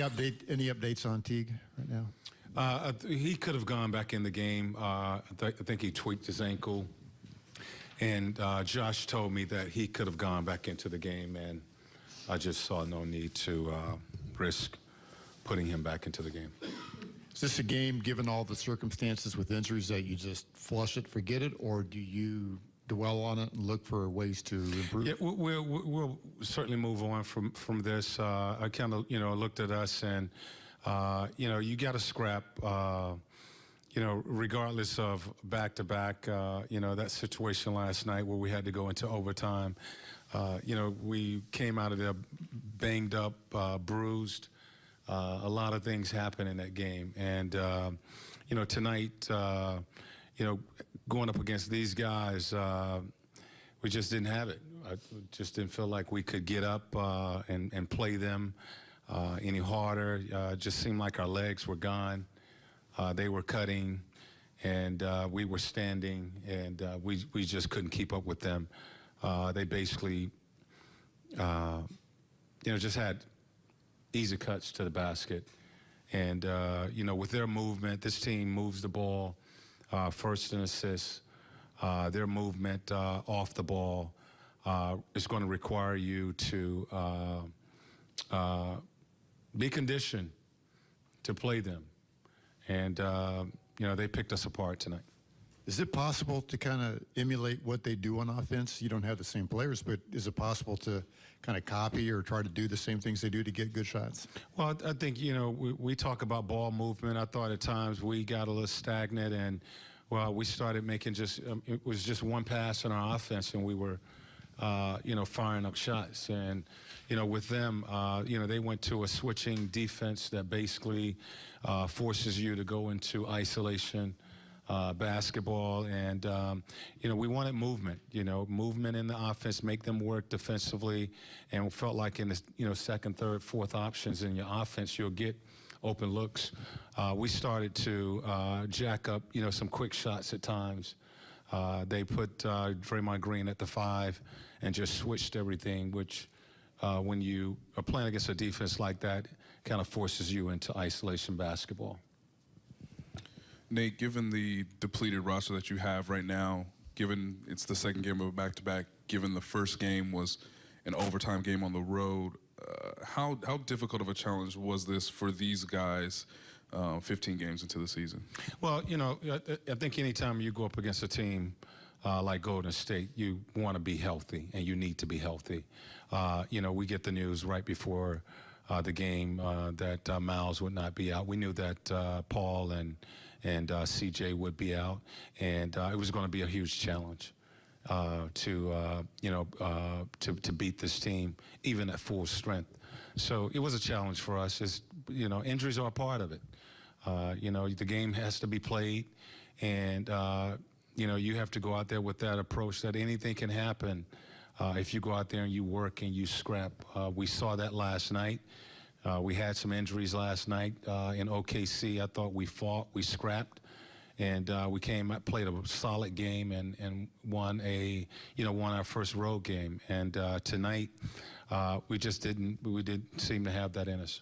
Any updates on Teague right now? He could have gone back in the game. I think he tweaked his ankle. And Josh told me that he could have gone back into the game, and I just saw no need to risk putting him back into the game. Is this a game, given all the circumstances with injuries, that you just flush it, forget it, or do you dwell on it and look for ways to improve? Yeah, we'll certainly move on from this. I kind of, looked at us and, you got to scrap, regardless of back-to-back, that situation last night where we had to go into overtime. We came out of there banged up, bruised. A lot of things happened in that game. And, tonight, going up against these guys, we just didn't have it. I just didn't feel like we could get up and play them any harder. It just seemed like our legs were gone. They were cutting, and we were standing, and we just couldn't keep up with them. They basically, just had easy cuts to the basket. And, with their movement, this team moves the ball first in assists. Their movement off the ball is going to require you to be conditioned to play them. And, they picked us apart tonight. Is it possible to kind of emulate what they do on offense? You don't have the same players, but is it possible to kind of copy or try to do the same things they do to get good shots? Well, I think, we talk about ball movement. I thought at times we got a little stagnant, and, well, we started making it was just one pass in our offense, and we were, firing up shots. And, with them, they went to a switching defense that basically forces you to go into isolation basketball, and we wanted movement, movement in the offense, make them work defensively, and we felt like in the second, third, fourth options in your offense, you'll get open looks. We started to jack up, some quick shots at times. They put Draymond Green at the 5 and just switched everything, which when you are playing against a defense like that, kind of forces you into isolation basketball. Nate, given the depleted roster that you have right now, given it's the second game of a back-to-back, given the first game was an overtime game on the road, how difficult of a challenge was this for these guys 15 games into the season? Well, I think anytime you go up against a team like Golden State, you want to be healthy, and you need to be healthy. We get the news right before the game that Miles would not be out. We knew that Paul and CJ would be out, and it was going to be a huge challenge to beat this team, even at full strength. So it was a challenge for us. Injuries are a part of it. The game has to be played, and you have to go out there with that approach that anything can happen if you go out there and you work and you scrap. We saw that last night. We had some injuries last night in OKC. I thought we fought, we scrapped, and we played a solid game and won our first road game. And tonight, we didn't seem to have that in us.